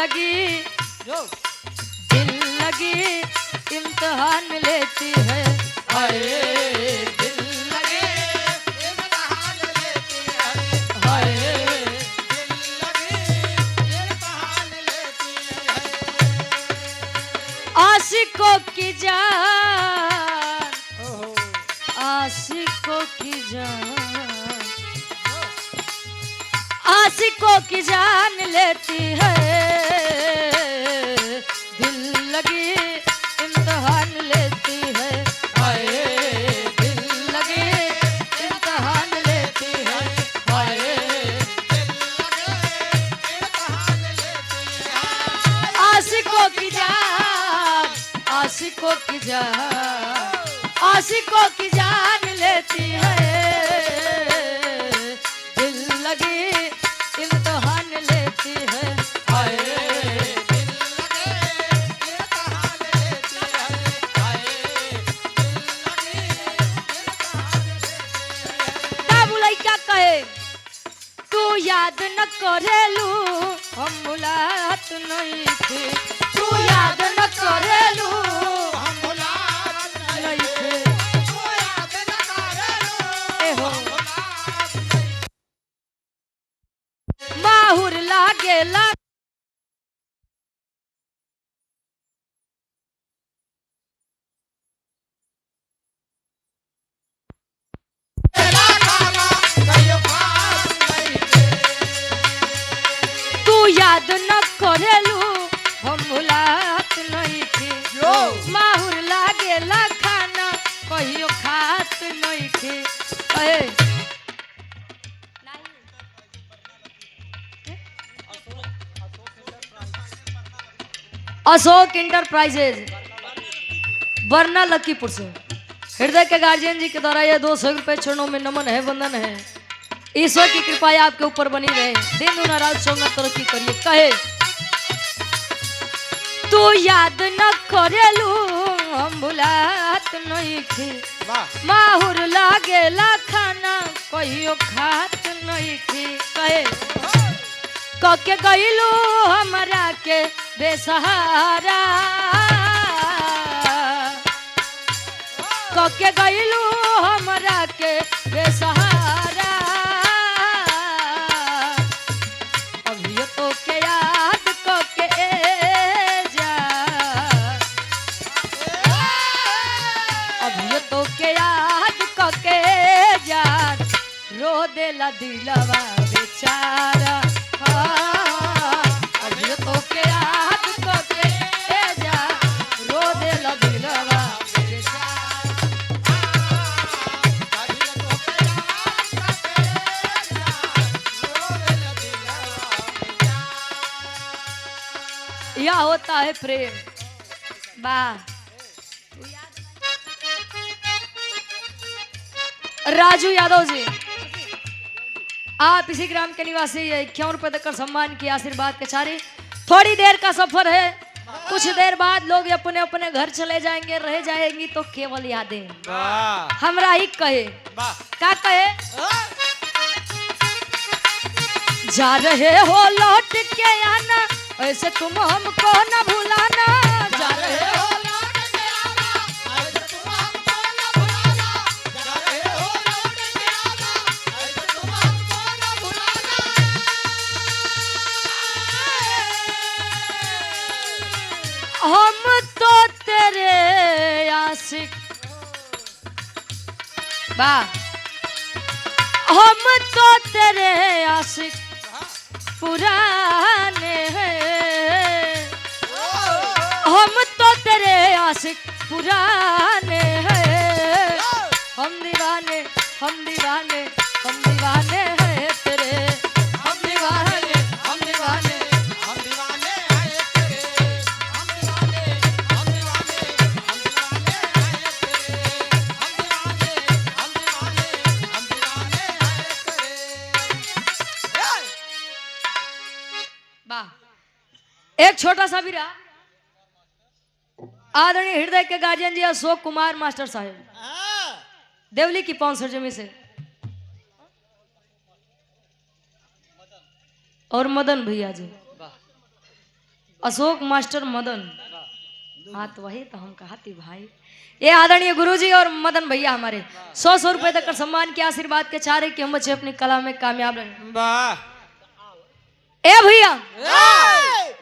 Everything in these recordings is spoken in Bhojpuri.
लगी दिल लगी इम्तिहान लेती है। हाय दिल लगे इम्तिहान लेती है। हाय दिल लगे इम्तिहान लेती है। आशिकों की जान आशिकों की जान आशिकों की जान लेती है। दिल लगी इम्तिहान लेती है। हाय दिल लगी इम्तिहान लेती है। हाय दिल लगे इम्तिहान लेती है। आशिकों की जान आशिकों की जान आशिकों की जान लेती है। दिल लगी इम्तिहान लेती है। हाय दिल लगे इम्तिहान लेती है। हाय दिल लगे इम्तिहान लेती है। का बुलाई क्या कहे तू याद न करेलू हम मुलात नहीं थे। तू याद न करेलू हम मुलाकात नहीं नहीं थे। को याद न करेलो। ए हो मुलाकात नहीं माहुर लागेला तेरा खाना कहियो खास नहीं थे। तू याद न करेलू हम मुलात नहीं थे। यो माहुर लागेला खाना कहियो खात नहीं थे। ए अशोक इंटरप्राइजेज बरना लकीपुर से हृदय के गार्जियन जी के द्वारा यह 200 रुपए चरणों में नमन है, वंदन है। ईश्वर की कृपा आपके ऊपर बनी रहे, दिन दुना रात चौगुना तरक्की करिए। कहे तू याद न करेलू हम भुलात नहीं थी। वाह माहुर लागेला खाना कहियो खात नहीं थी। कहे कके गईलू हमरा के बेसहारा कके गईलू हमरा के बेसहारा। अभी तो के याद कके जा अभी तो के याद कके जा रो देला दिलवा बेचारा। अभी तो के याद कके जा रो देला दिलवा बेचारा। यह होता है प्रेम। वाह राजू यादव जी आप इसी ग्राम के निवासी 51 रुपए देकर सम्मान की आशीर्वाद के चारी। थोड़ी देर का सफर है, कुछ देर बाद लोग अपने अपने घर चले जाएंगे, रह जाएंगी तो केवल यादें वाह हमरा ही कहे। वाह क्या कहे जा रहे हो लौट के आना ऐसे तुम हमको न भुलाना। जा रहे हो लौट के आना ऐसे तुम हमको न भुलाना। जा रहे हो लौट के आना ऐसे तुम हमको न भुलाना। हम तो तेरे आशिक वाह हम तो तेरे आशिक पुराने हैं। हम तो तेरे आशिक पुराने हैं। हम दीवाने हम दीवाने हम दीवाने हैं तेरे। हम दीवाने हम दीवाने हम दीवाने हैं तेरे। हम दीवाने हम दीवाने हम दीवाने हैं तेरे। हम दीवाने हम दीवाने हम दीवाने हैं तेरे। वाह एक छोटा सा भी रहा। आदरणीय हृदय के गार्जियन जी अशोक कुमार मास्टर साहब देवली की 500 जमी से और मदन भैया जी अशोक मास्टर मदन। हाँ तो वही तो हम कहा थी भाई। ये आदरणीय गुरुजी और मदन भैया हमारे 100 रुपए तक सम्मान के आशीर्वाद के चाह रहे कि हम बच्चे अपनी कला में कामयाब रहे। वाह ए भैया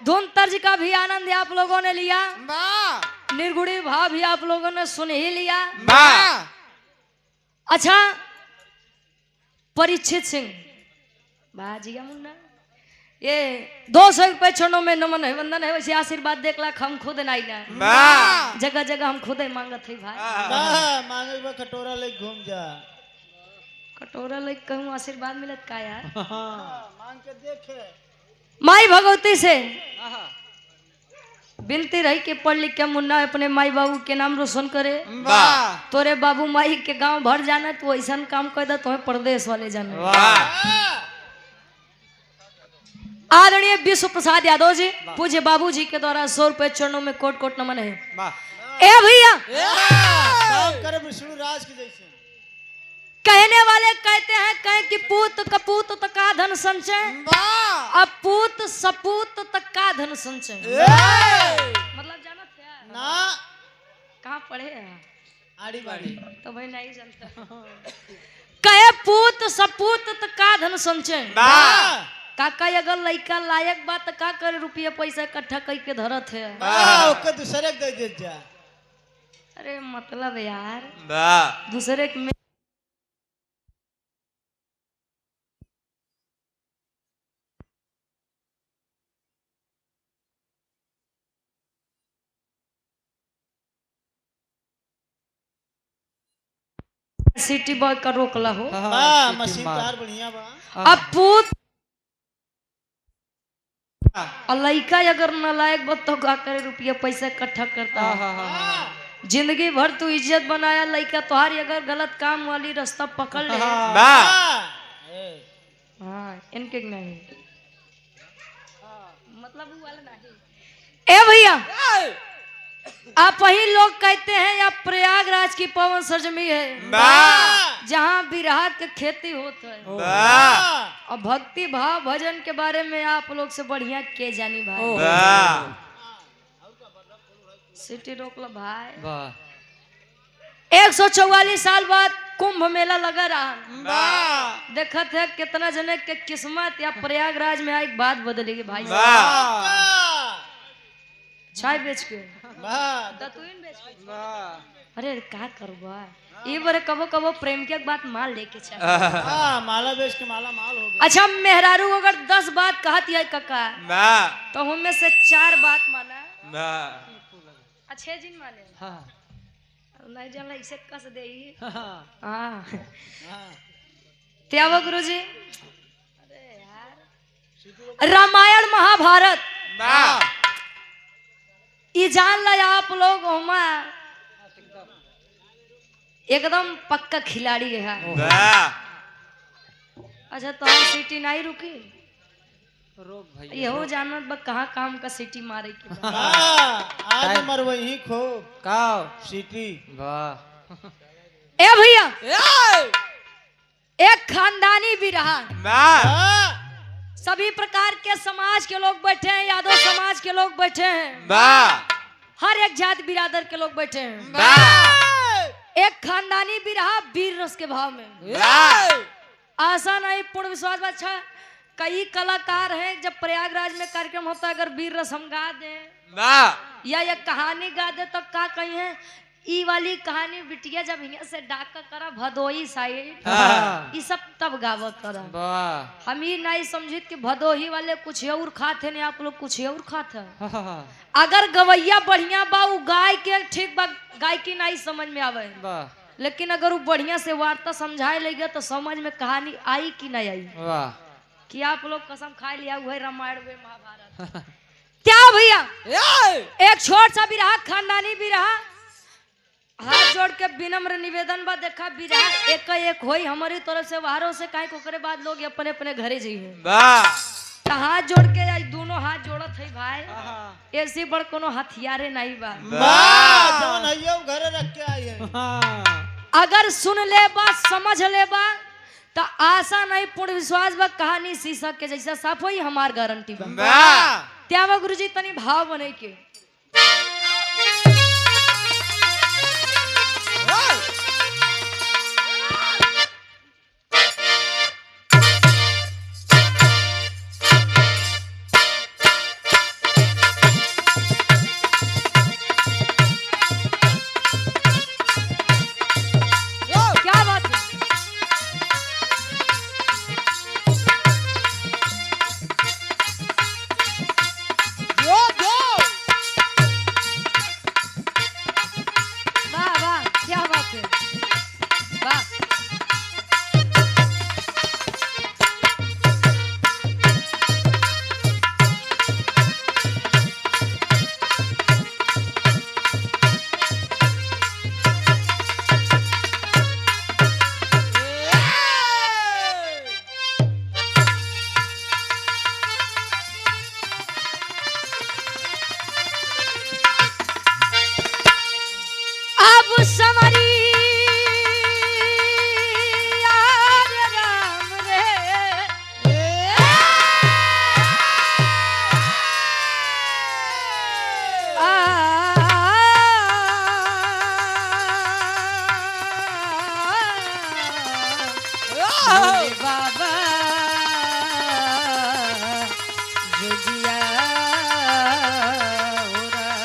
धुन तर्ज का भी आनंद आप लोगों ने लिया, वाह निर्गुणी भाव भी आप लोगों ने सुन ही लिया। वाह अच्छा परीक्षित सिंह बाजिया मुन्ना, ये 200 रुपए चरणों में नमन है वंदन है, वैसे आशीर्वाद देख ला हम खुद नहीं ना, वाह जगह जगह हम खुद ही मांगत है भाई। मांगे बा कटोरा ले घूम जा। कटोरा ले कहूँ आशीर्वाद मिलत का यार। मांग के देखे। माई भगवती से विनती रही कि पढ़ लिख के मुन्ना अपने माई बाबू के नाम रोशन करे। वाह तोरे बाबू माई के गांव भर जाना तो ऐसा काम कर दे तुम्हें प्रदेश वाले जाना। वाह आदरणीय विश्व प्रसाद यादव जी पूज्य बाबू जी के द्वारा 100 रुपए चरणों में कोट कोट नमन है। वाह ए भैया काम करे विष्णु राज के जैसे। कहने वाले कहते हैं कहें कि पूत कपूत तक का धन संचय, वाह अब पूत सपूत तक का धन संचय। मतलब जाना था ना कहाँ पढ़े हैं? आड़ी बाड़ी। तो भाई नहीं जानता। कहे पूत सपूत तक का धन संचय। वाह काका अगर लड़का लायक बात का करे रुपया पैसा इकट्ठा करके धरत है। ओके दूसरे के दे दे जा। अरे मतलब यार वाह दूसरे के में सिटी बॉय का रोकला हो। हां मशीन तार बढ़िया बा। अब पूत और लड़का अगर नलायक बा तो का करे रुपया पैसा इकट्ठा करता है। जिंदगी भर तू इज्जत बनाया लड़का तुम्हारी अगर गलत काम वाली रास्ता पकड़ ले। वाह हाँ इनके नहीं मतलब वो वाला नहीं। ए भैया आप वही लोग कहते हैं या प्रयागराज की पवन सरजमी है वाह जहाँ बिरहा के खेती होता है। वाह और भक्ति भाव भजन के बारे में आप लोग से बढ़िया के जानी भाई। वाह सिटी रोक लो भाई। वाह 144 साल बाद कुंभ मेला लगा रहा। वाह देखा थे कितना जने के किस्मत या प्रयागराज में एक बात बदलेगी भाई। वाह चाय बेच के वाह दतुइन बेच के। वाह अरे का करबा ये बारे कबो कबो प्रेम के बात माल लेके चल। हां माला बेच के माला माल हो गया। अच्छा मेहरारू अगर 10 बात कहती है काका वाह तो उनमें से 4 बात माना वाह अच्छे जिन माने। हाँ नहीं जानला इसे कस दे ही। हाँ हाँ हां त्यागो गुरुजी। अरे यार रामायण महाभारत वाह ये जान ला आप लोग हमा एकदम पक्का खिलाड़ी है। वाह अच्छा तो हम सिटी नहीं रुकी रोक भाई ये हो जानत बा कहाँ काम का सिटी मारे की बा। आज मर वही खूब काओ सिटी। वाह ए भैया एक खानदानी भी रहा। वाह सभी प्रकार के समाज के लोग बैठे हैं, यादव समाज के लोग बैठे हैं, वाह हर एक जाति बिरादर के लोग बैठे हैं। वाह एक खानदानी भी रहा वीर रस के भाव में। वाह आशा नहीं पूर्ण विश्वास। अच्छा कई कलाकार हैं जब प्रयागराज में कार्यक्रम होता है अगर वीर रस हम गा दें वाह या कहानी गा दे तो का कही है ई वाली कहानी बिटिया जब यहाँ से डाका करा भदोही साइड हाँ। ये सब तब गावत करा। वाह हम ये नहीं समझित कि भदोही वाले कुछ और खाते नहीं आप लोग कुछ और खाते। वाह अगर गवैया बढ़िया बा उ गाय के ठीक बा गाय की नहीं समझ में आवे, लेकिन अगर वो बढ़िया से वार्ता समझाए लेगा तो समझ में कहानी आई कि नहीं आई। वाह कि आप लोग कसम खा लिया हुआ रामायण वे महाभारत। क्या भैया एक छोट सा भी रहा खानदानी भी रहा। हाथ जोड़ के विनम्र निवेदन बा देखा बिरहा एक होई हमारी तरफ से वारों से काहे कोकरे बाद लोग अपने अपने घरे जाइए। वाह तो हाथ जोड़ के आज दोनों हाथ जोड़त है भाई। ऐसी बड़ कोनो हथियारे नहीं बा। वाह जवन हइयो घरे रख के आई है। अगर सुन ले बा समझ ले बा तो आशा नहीं पूर्ण विश्वास बा कहानी शीशक के जैसा साफ होई हमार गारंटी बा। वाह त्यावा गुरुजी तनी भाव बने के क्या बात है वाह वाह क्या बात है वाह अब समरी यार राम रे भोले बाबा जुगिया हो रहा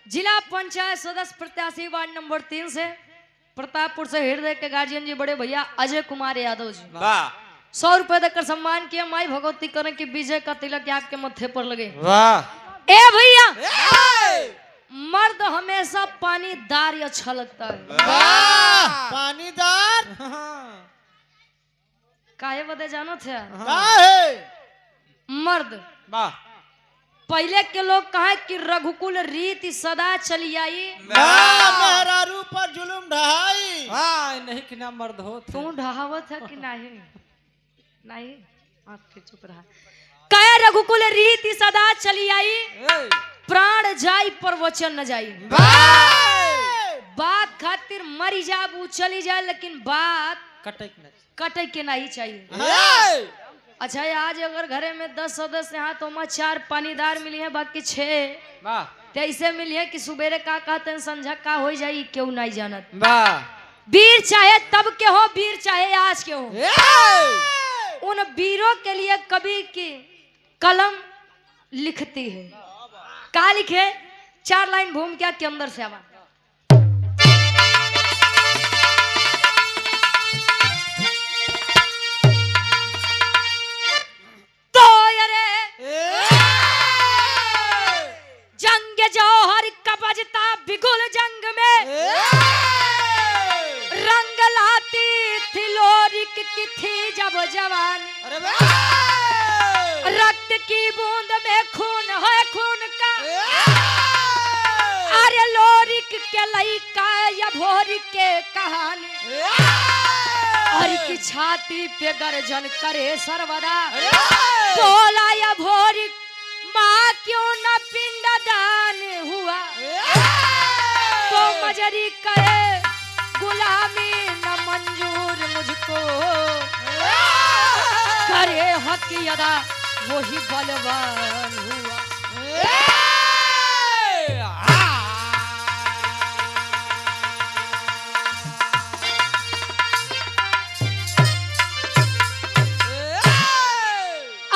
जिला पंचायत सदस्य प्रत्याशी वार्ड नंबर 3 से प्रतापपुर से हृदय के गार्जियन जी बड़े भैया अजय कुमार यादव जी वाह 100 रुपए देकर सम्मान किया। माई भगवती करें कि विजय का तिलक आपके मत्थे पर लगे। वाह ए भैया मर्द हमेशा पानीदार अच्छा लगता है। पानीदार काहे बदे जानो थे का है मर्द वाह पहले के लोग कहे कि रघुकुल रीति सदा चली आई मेहरारू पर जुलुम ढहाई हाँ नहीं कि ना मर्द हो तू ढहावत है कि नहीं नहीं आप फिर चुप रहा कहे रघुकुल रीति सदा चली आई प्राण जाई पर वचन न जाई बात खातिर मरी जाबू चली जाए लेकिन बात कटे के नहीं चाहिए। अच्छा आज अगर घरे में 10 सदस्य हैं तो मैं 4 पानीदार मिली है बाकी 6 वाह तो ऐसे मिली है कि सुबेरे का कहते हैं संझा का हो जाई क्यों नहीं जानत। वाह वीर चाहे तब के हो वीर चाहे आज के हो उन वीरों के लिए कवि की कलम लिखती है। का लिखे 4 लाइन भूमिका के अंदर से आवा तो अरे जंग जौहर कबजता बिगुल जंग में रंग लाती थी लोरिक की थी जब जवानी अरे वाह रक्त की बूंद में खून है खून का अरे लोरिक के लइका या भोरिक के कहानी हर की छाती पे गर्जन करे सर्वदा बोला या भोरिक माँ क्यों न पिंडदान हुआ तो मजरी करे गुलामी न मंजूर मुझको करे हक अदा वही बलवान हुआ।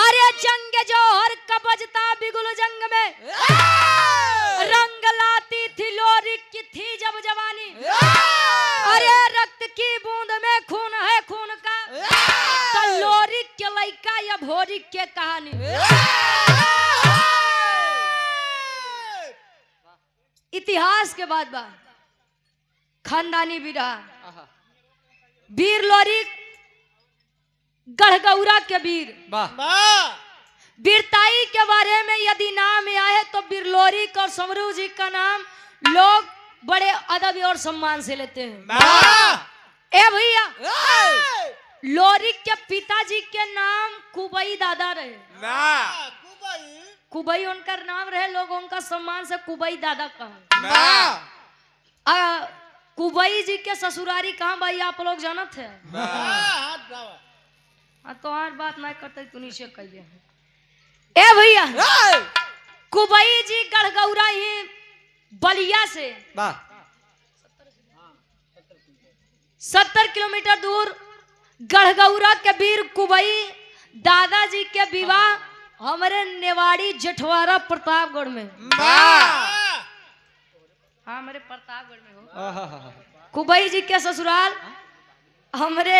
अरे जंग जौहर कबजता बिगुल जंग में रंग लाती थी लोरी की थी जब जवानी अरे रक्त की बूंद में खून है खून का तो लोरी के लइका या भोरी के कहानी इतिहास के बाद बा खानदानी भी रहा वीर लोरी गढ़गौरा के वीर वीरताई के बारे में यदि नाम आए तो बिरलोरी और समरू जी का नाम लोग बड़े अदब और सम्मान से लेते हैं। ए भैया लोरी के पिताजी के नाम कुबई दादा रहे। कुबई उनका नाम रहे, लोग उनका सम्मान से कुबई दादा कहा। वाह कुबई जी के ससुरारी कहाँ भाई आप लोग जानत थे? हाथ दबाओ। तो और बात ना करते तू नीचे कहिए। ए भैया कुबई जी गढ़गौरा ही बलिया से वाह 70 किलोमीटर दूर गढ़गौरा के वीर कुबई दादाजी के विवाह हमारे नेवाड़ी जेठवारा प्रतापगढ़ में। वाह हाँ हमारे प्रतापगढ़ में हो। कुबई जी के ससुराल हमारे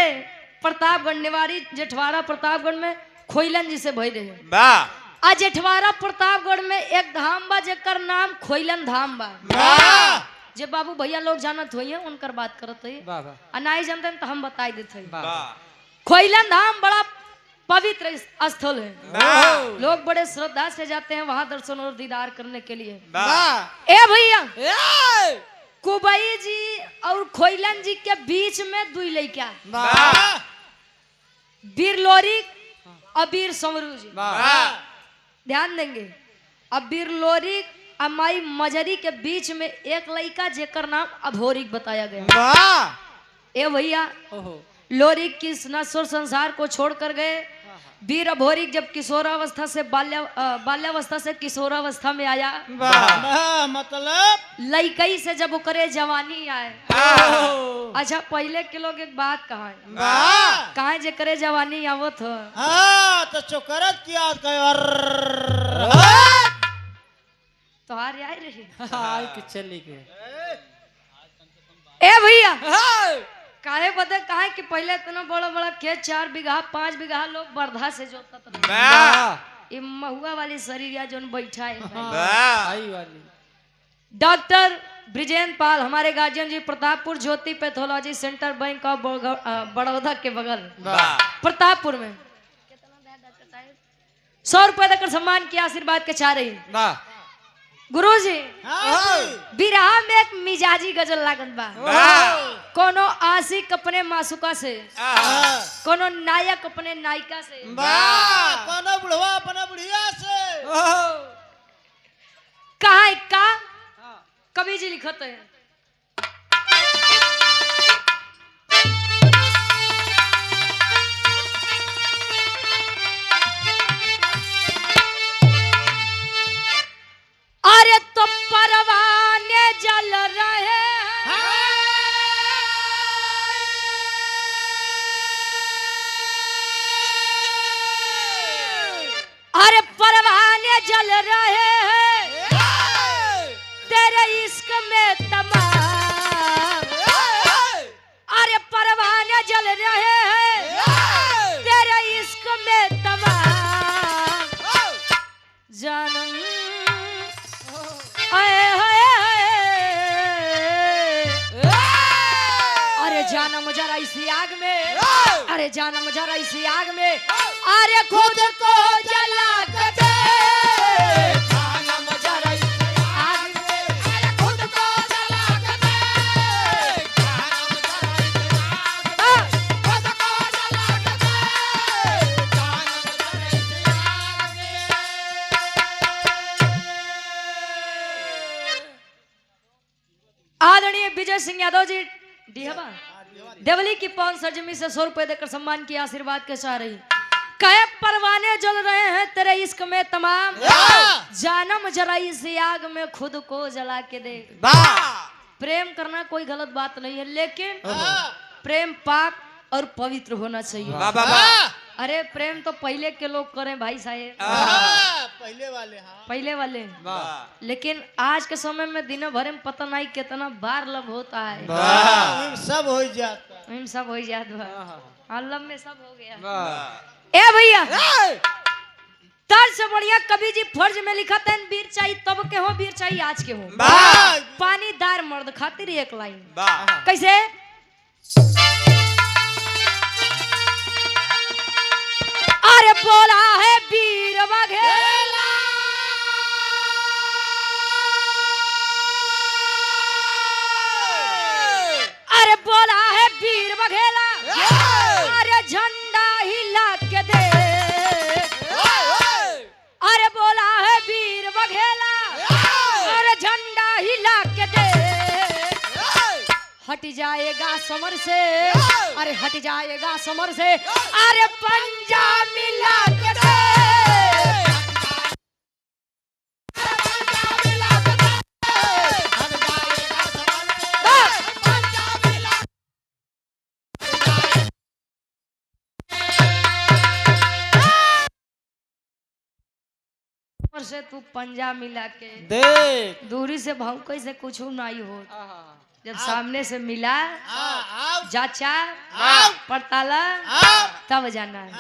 प्रतापगढ़ नेवाड़ी जेठवारा प्रतापगढ़ में खोइलन जी से भई रहे। वाह आ जेठवारा प्रतापगढ़ में एक धाम बा जेकर नाम खोइलन धाम बा। वाह जे बाबू भैया लोग जानत होइए उनकर बात करत है। वाह आ नहीं जानते तो हम बताई देते हैं। वाह खोइलन धाम बड़ा पवित्र स्थल है, वाह लोग बड़े श्रद्धा से जाते हैं वहां दर्शन और दीदार करने के लिए। वाह ए भैया कुबई जी और खोइलन जी के बीच में दुई लड़का वाह वीर लोरी और वीर समरू जी। वाह ध्यान देंगे, अब वीर लोरी और माई मजरी के बीच में एक लड़का जेकर नाम अभोरिक बताया गया। वाह ए भैया लोरिक किस नश्वर संसार को छोड़कर गए। वीर अभोरिक जब किशोरावस्था से बाल्यावस्था से किशोरावस्था में आया, वाह मतलब लइकई से जब करे जवानी आए। अच्छा पहले के लोग एक बात कहा है, वाह कहा जे करे जवानी आवत हो हाँ तो चोकरत की याद कर तो हार आई रही। हाय कि चली गए ए भैया काहे बता कहा कि पहले इतना बड़ा बड़ा खेत 4 बीघा 5 बीघा लोग बर्धा से जोता था। वाह ये महुआ वाली शरीर जोन बैठा है। वाह आई वाली डॉक्टर ब्रिजेंद्र पाल हमारे गार्जियन जी Pratappur Jyoti pathology centre bank of Baroda के बगल वाह प्रतापपुर में 100 रुपए देकर सम्मान किया, आशीर्वाद के चाह रही। वाह गुरुजी हाँ बिरहा में एक मिजाजी गजल लागत बा। वाह कोनो आशिक अपने मासुका से, आहा कोनो नायक अपने नायिका से, वाह कोनो बुढ़वा अपना बुढ़िया से कहा का कवि जी लिखत है। अरे तो परवाने जल रहे अरे परवाने जल रहे हैं तेरे इश्क में तमाम। अरे परवाने जल रहे हैं तेरे इश्क में तमाम। जानम आए हाय अरे जानम जरा इसी आग में, अरे जानम जरा इसी आग में, अरे खुद को जला के दे जानम जरा आग में, अरे खुद को जला के दे जानम जरा खुद को जला के दे जानम जरा आदरणीय विजय सिंह यादव जी डिहबा देवली की पावन सरजमी से 100 रुपए देकर सम्मान की, आशीर्वाद के चाह रही। कहे परवाने जल रहे हैं तेरे इश्क में तमाम। जानम जरा इस आग में खुद को जला के दे। वाह प्रेम करना कोई गलत बात नहीं है, लेकिन प्रेम पाक और पवित्र होना चाहिए। वाह वाह अरे प्रेम तो पहले के लोग करें भाई साहेब, पहले वाले हाँ पहले वाले, वाह लेकिन आज के समय में दिन भर में पता नहीं कितना बार लब होता है। हाँ, सब हो जाता हम सब हो जात बा। हाँ, लब में सब हो गया। वाह ए भैया तर से बढ़िया कवि जी फर्ज में लिखा था वीर चाहिए तब के हो, वीर चाहिए आज के हो। वाह पानीदार मर्द खातिर एक लाइन वाह कैसे। अरे बोला है वीर बघेला अरे बोला है वीर बघेला अरे झंडा हिला के दे। अरे बोला है के दे हट जाएगा समर से, अरे हट जाएगा समर से, अरे पंजा मिला के दे। से तू पंजा मिला के देख दूरी से भौंके से कुछ नहीं हो, जब सामने से मिला जाचा पड़ताला तब जाना है।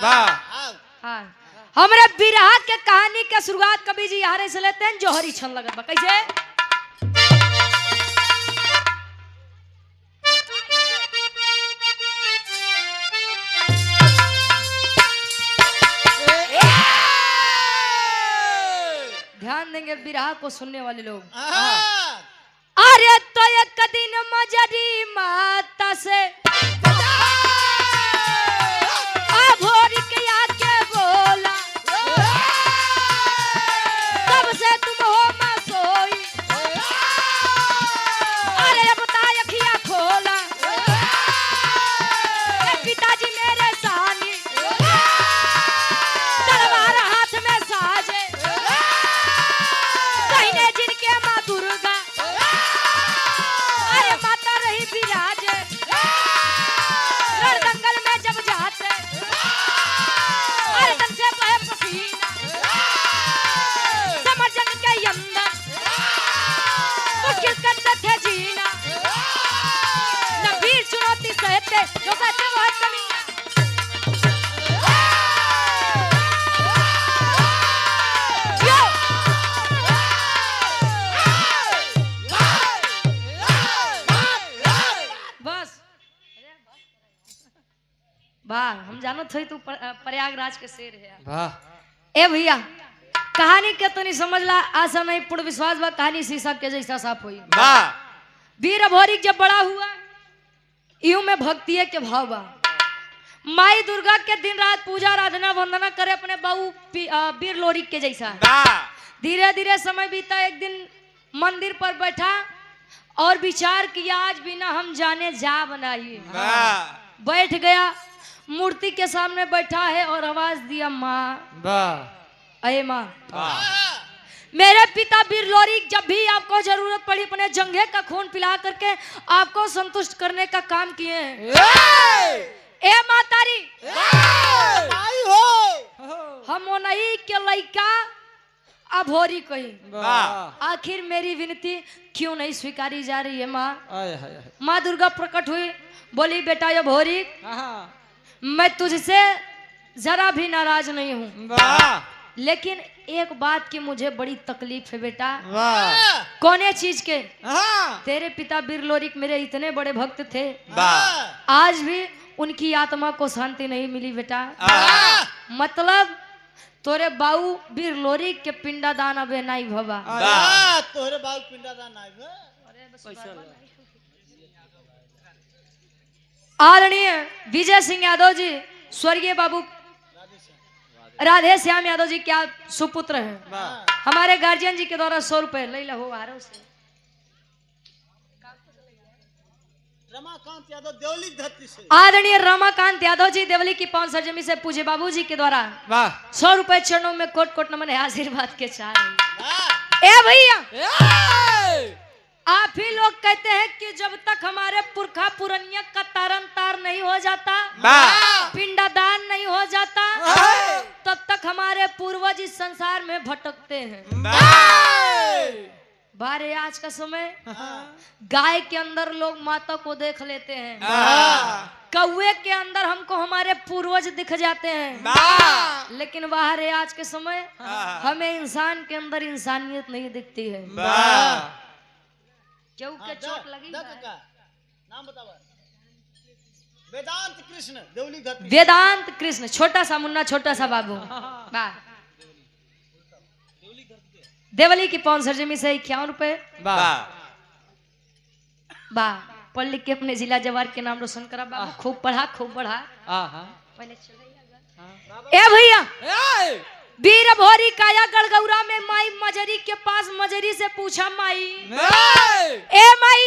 हाँ हमारे बिरहा के कहानी के शुरुआत कभी जी यहाँ से लेते हैं जोहरी छन लगत बा कैसे। ध्यान देंगे बिरहा को सुनने वाले लोग। अरे तो एक दिन मजरी माता से भोरी के आके बोला, तब से तुम हो मसोई, अरे अब बताए अखियां खोला, पिताजी मेरे सानी तलवार हाथ में साजे, कहने जिनके माँ दुर्गा अरे माता रही विराजे, रणदंगल में जब जाते अरे तन से बहे पसीना, समर जंग के अंदर मुश्किल करते थे जीना, न वीर चुनौती सहते जो कहते वो है कमीना। बस वाह हम जानो थे तू प्रयागराज के शेर है। वाह ए भैया कहानी के तो नहीं समझ ला, आशा नहीं पूर्ण विश्वास बा कहानी शीशा के जैसा साफ हुई। वाह वीर भौरिक जब बड़ा हुआ यूं में भक्ति के भाव बा, माई दुर्गा के दिन रात पूजा आराधना वंदना करे अपने बाबू वीर लोरिक के जैसा। धीरे धीरे समय बीता, एक दिन मंदिर पर बैठा और विचार किया आज बिना हम जाने जा बनाइए। बैठ गया मूर्ति के सामने बैठा है और आवाज दिया माँ, अरे माँ मेरे पिता वीर लोरिक जब भी आपको जरूरत पड़ी अपने जंघे का खून पिला करके आपको संतुष्ट करने का काम किए हैं। ए मातारी हम नहीं के लइका अभोरी कही, आखिर मेरी विनती क्यों नहीं स्वीकारी जा रही है माँ। माँ दुर्गा प्रकट हुई, बोली बेटा ये भोरी मैं तुझसे जरा भी नाराज नहीं हूँ, लेकिन एक बात की मुझे बड़ी तकलीफ है बेटा। कौन चीज के? तेरे पिता वीर लोरिक मेरे इतने बड़े भक्त थे, आज भी उनकी आत्मा को शांति नहीं मिली बेटा। मतलब तोरे बाऊ वीर लोरिक के पिंडादान अबे नहीं भवा। तोरे बाबू पिंडादान आई बे। आदरणीय विजय सिंह यादव जी स्वर्गीय बाबू राधे श्याम यादव जी क्या सुपुत्र हैं, हमारे गार्जियन जी के द्वारा 100 रुपए ले लो हारो से। रमाकांत यादव देवली धरती से। आदरणीय रमाकांत यादव जी देवली की पावन सरजमी से पूज्य बाबू जी के द्वारा 100 रुपए चरणों में कोट कोट नमन आशीर्वाद के चाह रहे। ए भैया आप ही लोग कहते हैं कि जब तक हमारे पुरखा पुरनिया का तारन तार नहीं हो जाता, पिंडादान नहीं हो जाता, तब तक हमारे पूर्वज इस संसार में भटकते हैं। बारे आज का समय गाय के अंदर लोग माता को देख लेते हैं, कौवे के अंदर हमको हमारे पूर्वज दिख जाते हैं, लेकिन बाहर आज के समय हमें इंसान के अंदर इंसानियत नहीं दिखती है। क्यों के चोट लगी? नाम बताओ। वेदांत कृष्ण देवली धरती। वेदांत कृष्ण छोटा सा मुन्ना छोटा सा बाबू देवली की पावन सरजमी से 51 रुपए। वाह पढ़ लिख के अपने जिला जवार के नाम रोशन करा बाबू, खूब पढ़ा खूब बढ़ा। पहले ए भैया वीर भोरी काया गड़गौरा में माई मजरी के पास मजरी से पूछा माई ए माई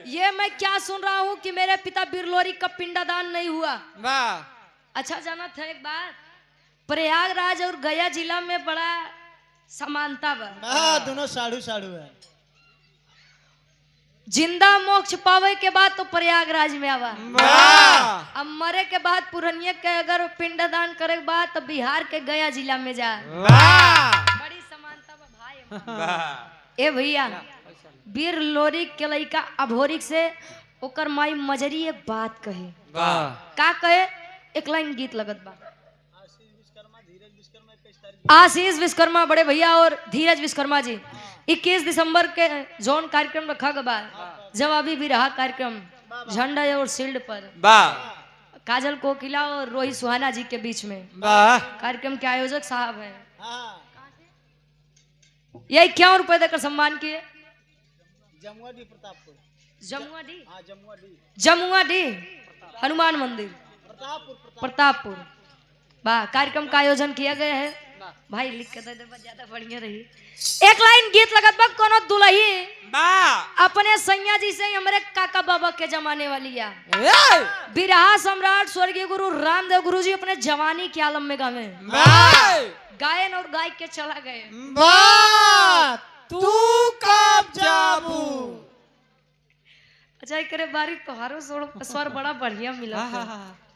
ये मैं क्या सुन रहा हूँ कि मेरे पिता बिरलोरी का पिंडदान नहीं हुआ। अच्छा जाना था एक बात, प्रयागराज और गया जिला में बड़ा समानता बा। हाँ दोनों साड़ू साड़ू है। जिंदा मोक्ष पावे के बाद तो प्रयागराज में आवा, अब मरे के बाद पुरनिया के अगर पिंडदान करे के बाद तो बिहार के गया जिला में जा। बड़ी समानता बा भाई। ए भैया वीर लोरी के लइका अभोरिक से ओकर माई मजरी एक बात कहे। का कहे? एक लाइन गीत लगत बा। आशीष विश्वकर्मा बड़े भैया और धीरज विश्वकर्मा जी 21 दिसंबर के जोन कार्यक्रम रखा गया, जवाबी भी रहा कार्यक्रम झंडा और शील्ड पर। काजल कोकिला और रोहित सुहाना जी के बीच में कार्यक्रम के आयोजक साहब हैं। ये 51 रुपए देकर सम्मान किए। जमुआडी प्रतापपुर, जमुआडी हनुमान मंदिर प्रतापपुर वाह कार्यक्रम का आयोजन किया गया है। भाई लिख के दे दे ज्यादा बढ़िया रही। एक लाइन गीत लगत बा कोनो दुल्ही अपने सैया जी से हमारे काका बाबा के जमाने वाली या बिरहा सम्राट स्वर्गीय गुरु रामदेव गुरु जी अपने जवानी के आलम में गावे गायन और गाय के चला गए। तू कब जाबू? अच्छा करे बारी तोहारो स्वर बड़ा बढ़िया मिला।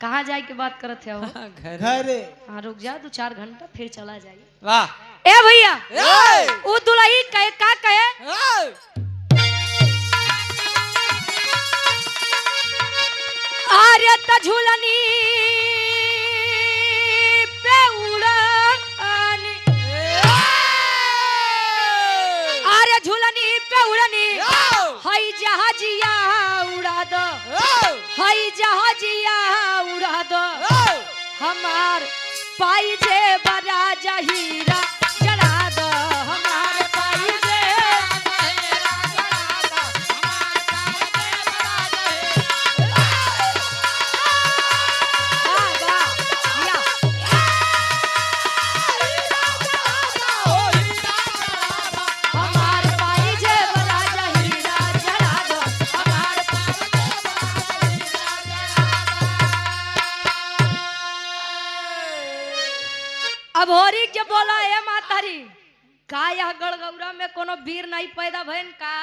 कहाँ जाए के बात करत है वो? घरे। हाँ रुक जा 2-4 घंटा फिर चला जाइए। वाह ए भैया वो दुल्ही कहे का कहे आर्य त झूलनी पे उड़ानी आर्य झूलनी पे उड़नी हई जहाजिया उड़ा दो हई जहाजिया उड़ा दो हमार पाई जे बड़ा जहीरा जड़ा दो हमार पाई जे हमार पाई जे बड़ा जहीरा जड़ा दो हमार अब होरी के बोला ए मातारी का यह गड़गौरा में कोनो वीर नहीं पैदा भइल का?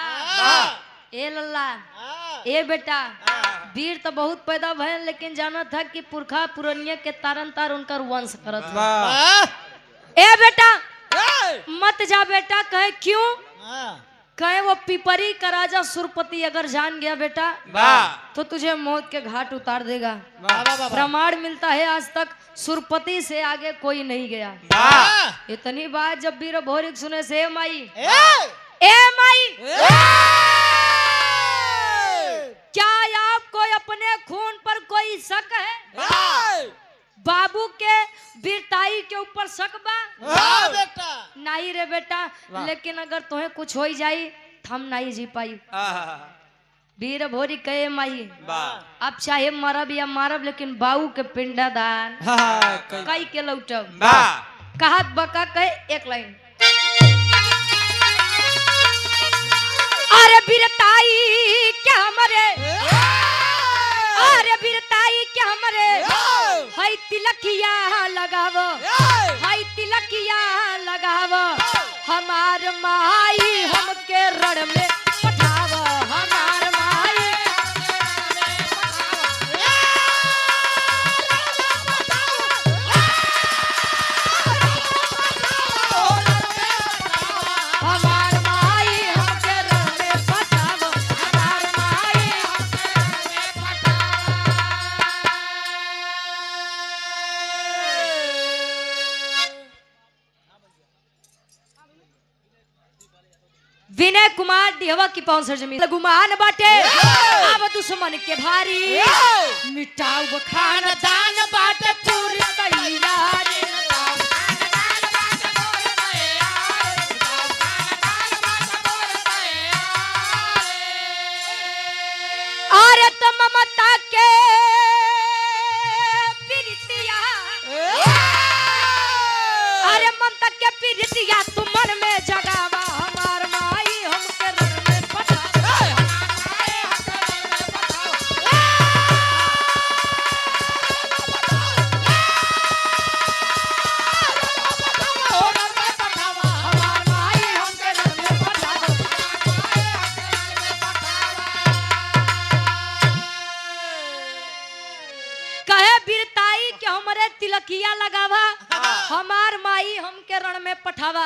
ए लल्ला ए बेटा वीर तो बहुत पैदा भइल लेकिन जाना था कि पुरखा पुरनिया के तारन तार उनकर वंश करत है। ए बेटा मत जा बेटा। कहे क्यों? कहे वो पिपरी का राजा सुरपति अगर जान गया बेटा तो तुझे मौत के घाट उतार देगा। प्रमाण मिलता है आज तक सुरपति से आगे कोई नहीं गया। इतनी बात जब वीर भोरिक सुने से ए माई क्या आपको अपने खून पर कोई शक है? बाबू के वीरताई के ऊपर शक बा? बेटा नहीं रे बेटा, लेकिन अगर तुम्हें कुछ हो जाई हम नहीं जी पाई। वीर भोरी कहे माई अब चाहे मरब या मारब लेकिन बाऊ के पिंडदान कई के लौटब। कहत बका कहे एक लाइन अरे वीरताई क्या मरे अरे वीरताई क्या मरे हई तिलकिया लगाव हई तिलकिया लगाव हमार माई हमके रण में पठाव हमार माई हमार माई हमके रण में पठाव हमार माई विनय कुमार डिहवा की पौंसर जमीन गुमान बाटे अब दुश्मन के भारी मिटाऊ खानदान बाटे पूरी तैयारी अरे तो ममता के प्रीतिया बतिया तू मन में जगावा हमार माई हमके रण में पठावा हमार माई हमके रण में पठावा कहे बीरताई के हमरे तिलकिया लगावा हमार माई हमके रण में पठावा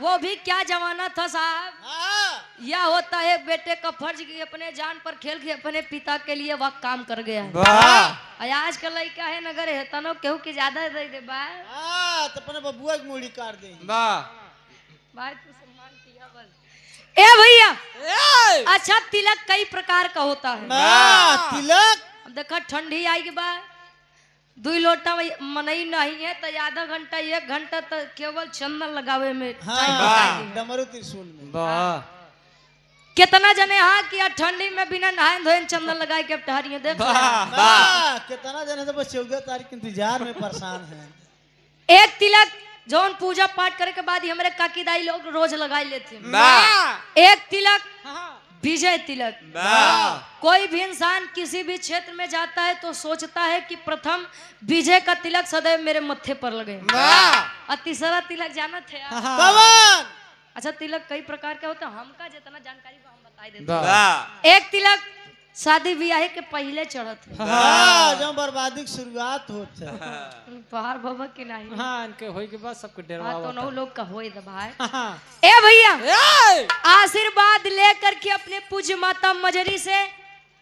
वो भी क्या जमाना था साहब हाँ, यह होता है बेटे का फर्ज कि अपने जान पर खेल के अपने पिता के लिए वह काम कर गया है और आज का लड़का है नगर है तनो केहू की ज्यादा दे दे बा हाँ, तो अपने बबुआ की मूड़ी काट दे। भाई तू सम्मान किया बल ए भैया अच्छा तिलक कई प्रकार का होता है हाँ, तिलक अब देखा ठंडी आई के बाद 2 लोटा मनई नहीं है तो आधा घंटा 1 घंटा तो केवल चंदन लगावे में टाइम बिताई दी। डमरू त्रिशूल में कितना जने हाँ कि यार ठंडी में बिना नहाए धोए चंदन लगाए के टहरिए देख हाँ, कितना जने तो बस 14 तारीख के इंतजार में परेशान है। एक तिलक जौन पूजा पाठ करे के बाद ही हमारे काकीदाई लोग रोज लगाए लेते हैं। एक तिलक विजय तिलक कोई भी इंसान किसी भी क्षेत्र में जाता है तो सोचता है कि प्रथम विजय का तिलक सदैव मेरे मत्थे पर लगे और तीसरा तिलक जाना थे कवन अच्छा तिलक कई प्रकार के होते हैं हमका जितना जानकारी बा हम बताई देते हैं। एक तिलक शादी ब्याह के पहले चढ़त है हाँ, जब बर्बादी की शुरुआत होत है। बाहर बाबा की नहीं हाँ इनके होई के बाद सबको हाँ डरवा तो नौ लोग का होई दे भाई हाँ ए भैया आशीर्वाद लेकर के अपने पूज्य माता मजरी से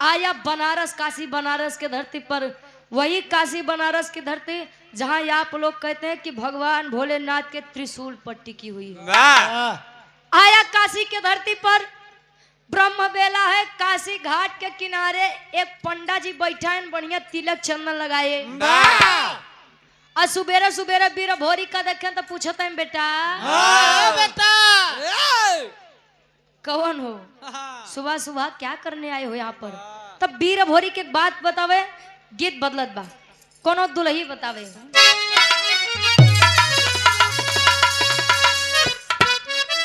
आया बनारस काशी बनारस के धरती पर वही काशी बनारस की धरती जहाँ आप लोग कहते हैं कि भगवान भोलेनाथ के त्रिशूल पर टिकी हुई है हाँ, आया काशी के धरती पर ब्रह्म बेला है काशी घाट के किनारे एक पंडा जी बैठा है बढ़िया तिलक चंदन लगाए और सुबेरे सुबेरे बीर भोरी का देखे तो पूछते हैं बेटा हाँ, बेटा कौन हो सुबह सुबह क्या करने आए हो यहाँ पर तब बीर भोरी के बात बतावे गीत बदलत बा कोनो दुल्ही बतावे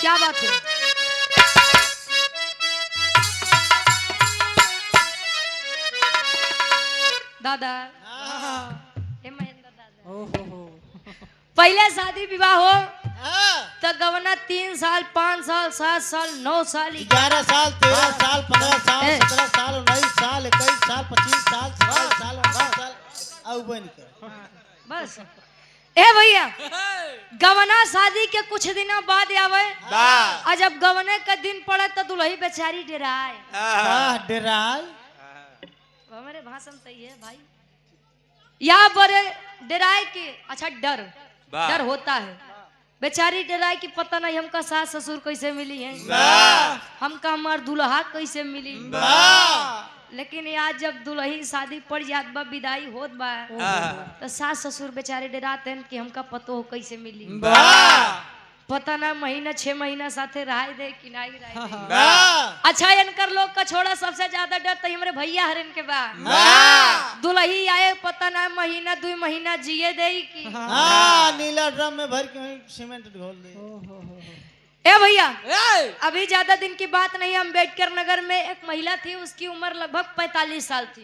क्या बात है दादा हे महेंद्र दादा ओहो पहले शादी विवाह हो हाँ, तो गवना 3 साल 5 साल 7 साल 9 साल 11 साल 13 साल 15 साल ए। 17 साल 19 साल 21 साल 25 साल 27 साल 28 साल अब बन के बस ए भैया गवना शादी के कुछ दिन बाद आवे और जब गवने का दिन पड़े तो दुल्ही बेचारी डराए हाँ, डराय हमारे भाषण सही है भाई यहाँ पर डराए के अच्छा डर होता है बेचारी डराए कि पता नहीं हमका सास ससुर कैसे मिली है हमका हमार दुल्हा कैसे मिली लेकिन आज जब दुल्ही शादी पड़ जात बा विदाई होत बा तो सास ससुर बेचारे डराते हैं कि हमका पतो हो कैसे मिली पता ना महीना 6 महीना साथे रह दे कि नहीं रह दे अच्छा इनकर लोग का छोड़ा सबसे ज्यादा डर तो हमारे भैया हरन के बा दुल्ही आए पता ना महीना 2 महीना जिए दे कि हाँ, नीला ड्रम में भर के वहीं सीमेंट घोल दे। ए भैया अभी ज्यादा दिन की बात नहीं अम्बेडकर नगर में एक महिला थी उसकी उम्र लगभग 45 साल थी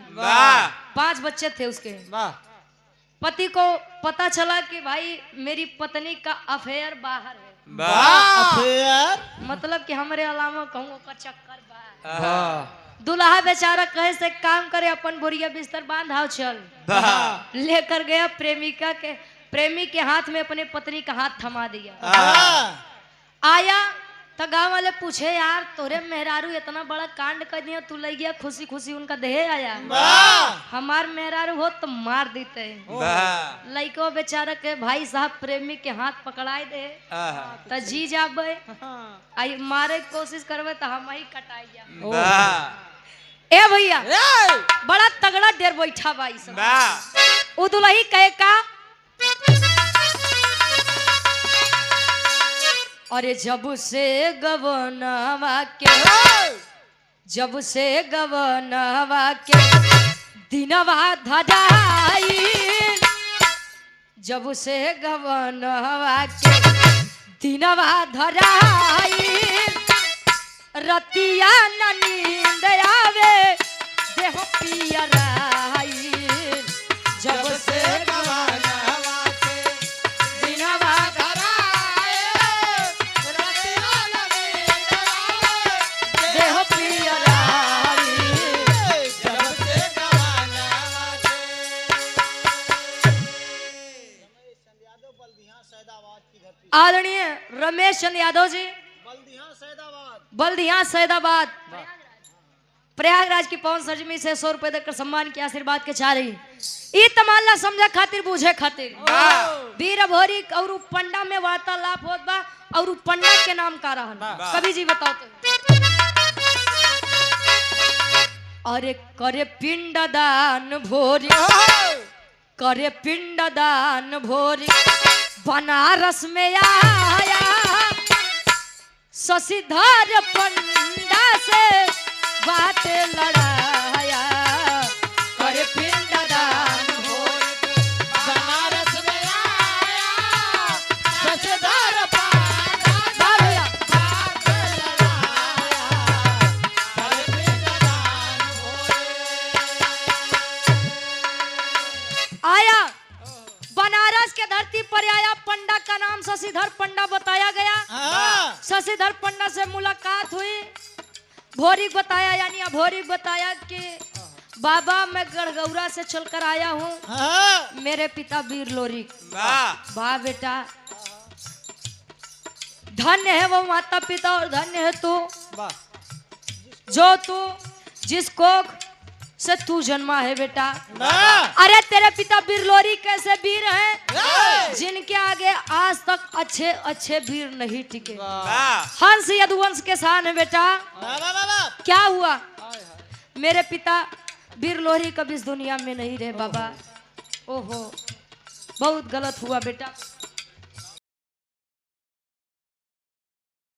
5 बच्चे थे उसके पति को पता चला कि भाई मेरी पत्नी का अफेयर बाहर है अफेयर मतलब कि हमारे अलावा कहूँ का चक्कर बा दुल्हा बेचारा कहे से काम करे अपन बोरिया बिस्तर बांध आओ चल लेकर गया प्रेमी के हाथ में अपने पत्नी का हाथ थमा दिया आया तो गाँव वाले पूछे यार तोरे मेहरारू इतना बड़ा कांड कर दिया तू ले गया खुशी खुशी उनका देह आया हमार मेहरारू हो तो मार देते लइको बेचारा के भाई साहब प्रेमी के हाथ पकड़ाए दे तो जी जाबे आई मारे की कोशिश करबे तो हम ही कटाई जा ए भैया बड़ा तगड़ा डेर बैठा भाई सब उ दुल्ही कहे का अरे जब से गवनवा के दिनवा धराई जब से गवनवा के दिनवा धराई रतिया न नींद आवे देह पियराई जब से गवानवा से दिनवा धराए रतिया लगे देह पियराई जब से गवानवा से यादव बल्दिया सैदाबाद की धरती आदरणीय रमेश चंद्र यादव जी बल्दिया सैदाबाद बल्दिया सैदाबाद प्रयागराज की पवन सरजमी से 100 रुपए देकर सम्मान के आशीर्वाद के चाह रही ई तमाल्ला समझे खातिर बूझे खातिर वीर भोरी और उ पंडा में वार्तालाप होत बा और उ पंडा के नाम का रहन कवि जी बताओ तो अरे करे पिंड दान भोरी करे पिंड दान भोरी बनारस में आया शशिधर पंडा से बात लड़ाया करे पिंड दान भोरी बनारस में आया सचदार बाबूया आया बनारस के धरती पर आया पंडा का नाम शशिधर पंडा बताया गया हाँ शशिधर पंडा से मुलाकात हुई भोरी बताया यानी अभोरी बताया कि बाबा मैं गढ़गौरा से चलकर आया हूँ हाँ मेरे पिता वीर लोरी वाह वाह बेटा धन्य है वो माता पिता और धन्य है तू जो तू जिस कोख से तू जन्मा है बेटा वाह अरे तेरे पिता वीर लोरी कैसे वीर हैं जिनके आगे आज तक अच्छे अच्छे वीर नहीं टिके वाह हंस यदुवंश के शान है बेटा वाह क्या हुआ मेरे पिता वीर लोरी कभी इस दुनिया में नहीं रहे बाबा ओहो बहुत गलत हुआ बेटा